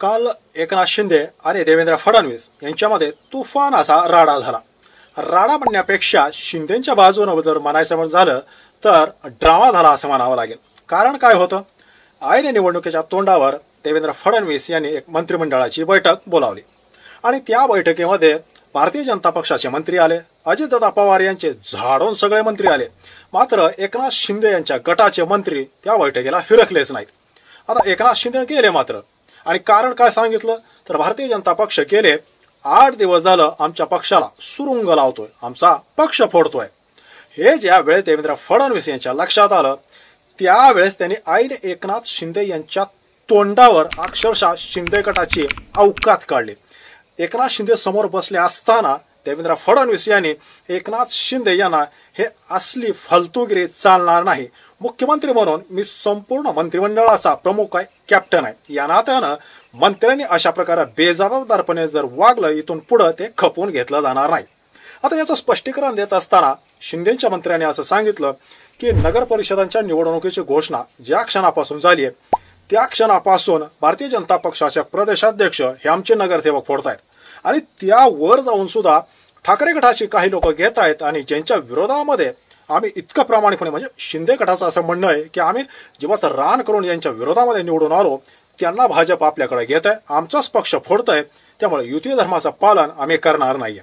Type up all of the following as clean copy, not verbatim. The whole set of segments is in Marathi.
काल एकनाथ शिंदे आणि देवेंद्र फडणवीस यांच्यामध्ये तुफान असा राडा झाला. राडा म्हणण्यापेक्षा शिंदेच्या बाजूने जर म्हणायचं झालं तर ड्रामा झाला असं म्हणावं लागेल. कारण काय होतं, ऐन निवडणुकीच्या तोंडावर देवेंद्र फडणवीस यांनी एक मंत्रिमंडळाची बैठक बोलावली आणि त्या बैठकीमध्ये भारतीय जनता पक्षाचे मंत्री आले, अजितदादा पवार यांचे झाडून सगळे मंत्री आले. मात्र एकनाथ शिंदे यांच्या गटाचे मंत्री त्या बैठकीला फिरकलेच नाहीत. आता एकनाथ शिंदे गेले मात्र, आणि कारण काय सांगितलं तर भारतीय जनता पक्ष गेले 8 दिवस झालं आमच्या पक्षाला सुरुंग लावतोय, आमचा पक्ष फोडतोय. हे ज्या वेळेस देवेंद्र फडणवीस यांच्या लक्षात आलं त्यावेळेस त्यांनी ऐन एकनाथ शिंदे यांच्या तोंडावर अक्षरशः शिंदे गटाची अवकात काढली. एकनाथ शिंदे समोर बसले असताना देवेंद्र फडणवीस यांनी एकनाथ शिंदे यांना हे असली फालतूगिरी चालणार नाही, मुख्यमंत्री म्हणून मी संपूर्ण मंत्रिमंडळाचा प्रमुख आहे, कॅप्टन आहे, या नात्यानं मंत्र्यांनी अशा प्रकारे बेजबाबदारपणे जर वागलं इथून पुढे ते खपवून घेतलं जाणार नाही. आता याचं स्पष्टीकरण देत असताना शिंदेच्या मंत्र्यांनी असं सांगितलं की नगर परिषदांच्या निवडणुकीची घोषणा ज्या क्षणापासून झाली आहे त्या क्षणापासून भारतीय जनता पक्षाचे प्रदेशाध्यक्ष हे आमचे नगरसेवक फोडतायत आणि त्यावर जाऊन सुद्धा ठाकरे गटाची काही लोक घेत आहेत आणि ज्यांच्या विरोधामध्ये आम्ही इतकं प्रामाणिकपणे, म्हणजे शिंदे गटाचं असं म्हणणं आहे की आम्ही जेव्हा रान करून यांच्या विरोधामध्ये निवडून आलो त्यांना भाजप आपल्याकडे घेत आहे, आमचाच पक्ष फोडतंय, त्यामुळे युती धर्माचं पालन आम्ही करणार नाहीये.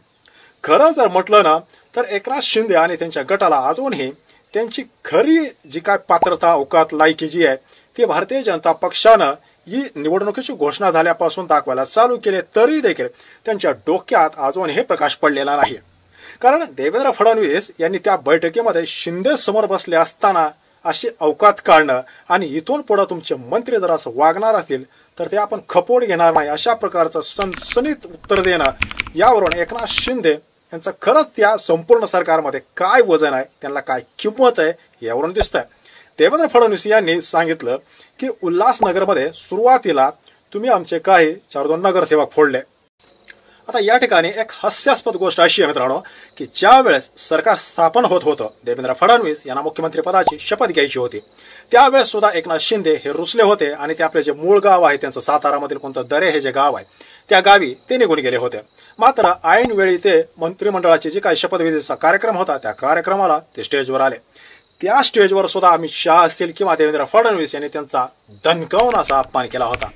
खरं जर म्हटलं ना तर एकनाथ शिंदे आणि त्यांच्या गटाला अजूनही त्यांची खरी जी काय पात्रता, अवकात, लायकी जी आहे ती भारतीय जनता पक्षानं ही निवडणुकीची घोषणा झाल्यापासून दाखवायला चालू केले तरी देखील त्यांच्या डोक्यात अजून हे प्रकाश पडलेला नाही. कारण देवेंद्र फडणवीस यांनी त्या बैठकीमध्ये शिंदे समोर बसले असताना अशी अवकात काढणं आणि इथून पुढे तुमचे मंत्री जर असं वागणार असतील तर ते आपण खपवून घेणार नाही अशा प्रकारचं सनसनीत उत्तर देणं, यावरून एकनाथ शिंदे यांचं खरंच त्या संपूर्ण सरकारमध्ये काय वजन आहे, त्यांना काय किंमत आहे यावरून दिसतंय. देवेंद्र फडणवीस यांनी सांगितलं की उल्हासनगरमध्ये सुरुवातीला तुम्ही आमचे काही 4-2 नगरसेवक फोडले. आता या ठिकाणी एक हास्यास्पद गोष्ट अशी आहे मित्रांनो की ज्या वेळेस सरकार स्थापन होत होतं, देवेंद्र फडणवीस यांना मुख्यमंत्री पदाची शपथ घ्यायची होती, त्यावेळेस सुद्धा एकनाथ शिंदे हे रुसले होते आणि ते आपले जे मूळ गाव आहे त्यांचं सातारामधील कोणतं दरे हे जे गाव आहे त्या गावी ते निघून गेले होते. मात्र ऐन वेळी ते मंत्रिमंडळाची जी काही शपथविधीचा कार्यक्रम होता त्या कार्यक्रमाला ते स्टेजवर आले. त्या स्टेजवर सुद्धा अमित शहा असतील किंवा देवेंद्र फडणवीस यांनी त्यांचा दणकावून असा अपमान केला होता.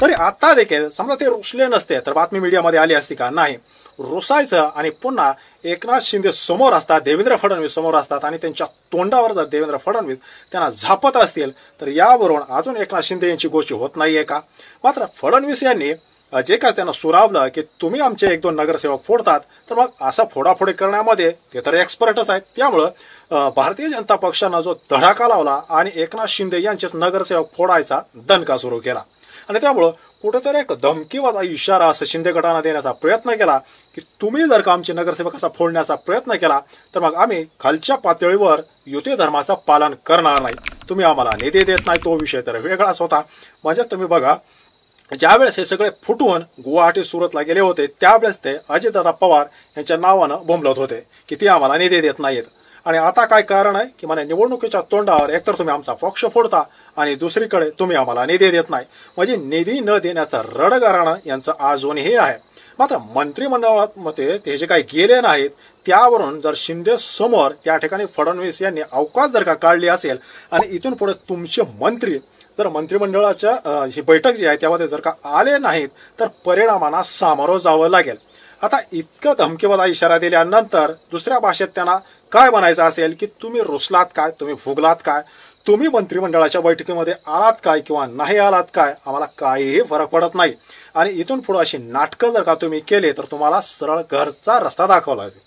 तरी आता देखील समजा ते रुसले नसते तर बातमी मीडियामध्ये आली असती का? नाही. रुसायचं आणि पुन्हा एकनाथ शिंदे समोर असतात, देवेंद्र फडणवीस समोर असतात आणि त्यांच्या तोंडावर जर देवेंद्र फडणवीस त्यांना झापत असतील तर यावरून अजून एकनाथ शिंदे यांची गोष्टी होत नाहीये का? मात्र फडणवीस यांनी जे काय त्यांना सुरावलं की तुम्ही आमचे 1-2 नगरसेवक फोडतात तर मग असा फोडाफोडी करण्यामध्ये ते तर एक्सपर्टच आहेत. त्यामुळं भारतीय जनता पक्षानं जो धडाका लावला आणि एकनाथ शिंदे यांचेच नगरसेवक फोडायचा दणका सुरू केला आणि त्यामुळं कुठेतरी एक धमकीवाचा इशारा असं शिंदे गटानं देण्याचा प्रयत्न केला की तुम्ही जर का आमचे नगरसेवक असा फोडण्याचा प्रयत्न केला तर मग आम्ही खालच्या पातळीवर युती धर्माचं पालन करणार नाही, तुम्ही आम्हाला निधी देत नाही, तो विषय तर वेगळाच होता. म्हणजे तुम्ही बघा, ज्यावेळेस हे सगळे फुटून गुवाहाटी सुरतला गेले होते त्यावेळेस ते अजितदादा पवार यांच्या नावानं बोंबलत होते की ती आम्हाला निधी देत नाहीत. आणि आता काय कारण आहे की मला निवडणुकीच्या तोंडावर एकतर तुम्ही आमचा पक्ष फोडता आणि दुसरीकडे तुम्ही आम्हाला निधी देत नाही. म्हणजे निधी न देण्याचं रडगाणं यांचं अजूनही आहे. मात्र मंत्रिमंडळात मध्ये ते जे काही गेले नाहीत त्यावरून जर शिंदे समोर त्या ठिकाणी फडणवीस यांनी अवकाश जर का काढली असेल आणि इथून पुढे तुमचे मंत्री जर मंत्रिमंडळाच्या ही बैठक जी आहे त्यामध्ये जर का आले नाहीत तर परिणामांना सामोरं जावं लागेल. आता इतकं धमकीवादा इशारा दिल्यानंतर दुसऱ्या भाषेत त्यांना काय म्हणायचं असेल की तुम्ही रुसलात काय, तुम्ही फुगलात काय, तुम्ही मंत्रिमंडळाच्या बैठकीमध्ये आलात काय किंवा नाही आलात काय, आम्हाला काहीही फरक पडत नाही आणि इथून पुढे अशी नाटकं जर का तुम्ही केले तर तुम्हाला सरळ घरचा रस्ता दाखवला जाईल.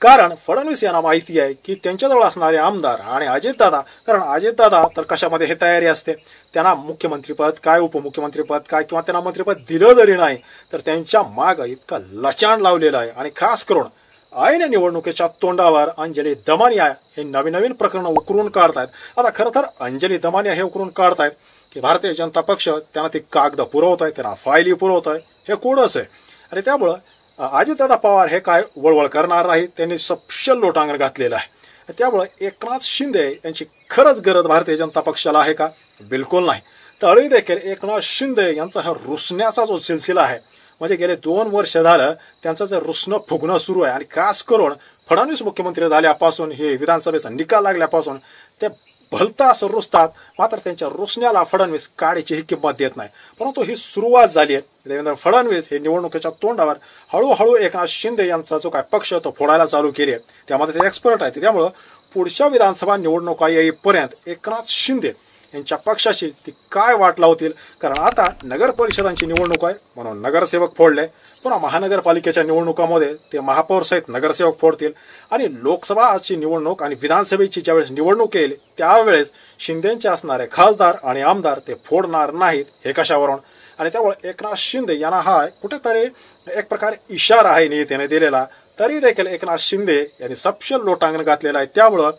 कारण फडणवीस यांना माहिती आहे की त्यांच्याजवळ असणारे आमदार आणि अजितदादा, कारण अजितदादा तर कशामध्ये हे तयारी असते, त्यांना मुख्यमंत्रीपद काय, उपमुख्यमंत्रीपद काय किंवा त्यांना मंत्रिपद दिलं जरी नाही तर त्यांच्या मागं इतका लचाण लावलेलं आहे. आणि खास करून ऐन निवडणुकीच्या तोंडावर अंजली दमानिया हे नवीन प्रकरणं उकरून काढतायत. आता खरं तर अंजली दमानिया हे उकरून काढतायत की भारतीय जनता पक्ष त्यांना ती कागद पुरवत आहे, त्यांना फायली पुरवत आहे, हे कोडच आहे. आणि त्यामुळं अजितदादा पवार हे काय वळवळ करणार नाहीत, त्यांनी सपशेल लोटांगण घातलेलं आहे. त्यामुळे एकनाथ शिंदे यांची खरंच गरज भारतीय जनता पक्षाला आहे का? बिलकुल नाही. तरी देखील एकनाथ शिंदे यांचा हा रुसण्याचा जो सिलसिला आहे, म्हणजे गेले 2 वर्ष झालं त्यांचं जे रुसणं फुगणं सुरू आहे, आणि खास करून फडणवीस मुख्यमंत्री झाल्यापासून, हे विधानसभेचा निकाल लागल्यापासून ते भलताच रुसतात. मात्र त्यांच्या रुसण्याला फडणवीस काडीचीही किंमत देत नाही. परंतु ही सुरुवात झाली आहे. देवेंद्र फडणवीस हे निवडणुकीच्या तोंडावर हळूहळू एकनाथ शिंदे यांचा जो काय पक्ष तो फोडायला चालू केले. त्यामध्ये ते एक्सपर्ट आहेत. त्यामुळं पुढच्या विधानसभा निवडणुका येईपर्यंत एकनाथ शिंदे यांच्या पक्षाची ती काय वाट लावतील. कारण आता नगर परिषदांची निवडणूक आहे म्हणून नगरसेवक फोडले, पुन्हा महानगरपालिकेच्या निवडणुकामध्ये ते महापौर सहित नगरसेवक फोडतील, आणि लोकसभाची निवडणूक आणि विधानसभेची ज्यावेळेस निवडणूक येईल त्यावेळेस शिंदेचे असणारे खासदार आणि आमदार ते फोडणार नाहीत. हे कशावरून? आणि त्यामुळे एकनाथ शिंदे यांना हा कुठेतरी एक प्रकारे इशारा आहे नेत्याने दिलेला. तरी देखील एकनाथ शिंदे यांनी सपशेल लोटांगण घातलेला आहे. त्यामुळं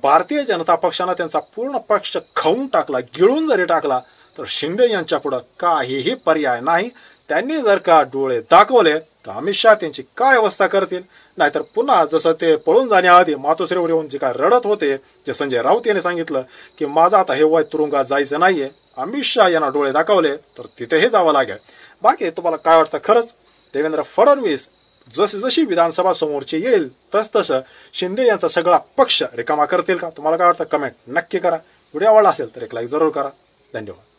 भारतीय जनता पक्षानं त्यांचा पूर्ण पक्ष खाऊन टाकला, गिळून जरी टाकला, तर शिंदे यांच्या पुढं काहीही पर्याय नाही. त्यांनी जर का डोळे दाखवले तर अमित शहा त्यांची काय अवस्था करतील. नाहीतर पुन्हा जसं ते पळून जाण्याआधी मातोश्रीवर येऊन जे काय रडत होते, जे संजय राऊत यांनी सांगितलं की माझं आता हे वय तुरुंगात जायचं नाहीये, अमित शहा यांना डोळे दाखवले तर तिथेही जावं लागेल. बाकी तुम्हाला काय वाटतं? खरंच देवेंद्र फडणवीस जशी विधानसभा समोरची येईल तसं शिंदे यांचा सगळा पक्ष रिकामा करतील का? तुम्हाला काय वाटतं? कमेंट नक्की करा. व्हिडिओ आवडला असेल तर एक लाईक जरूर करा. धन्यवाद.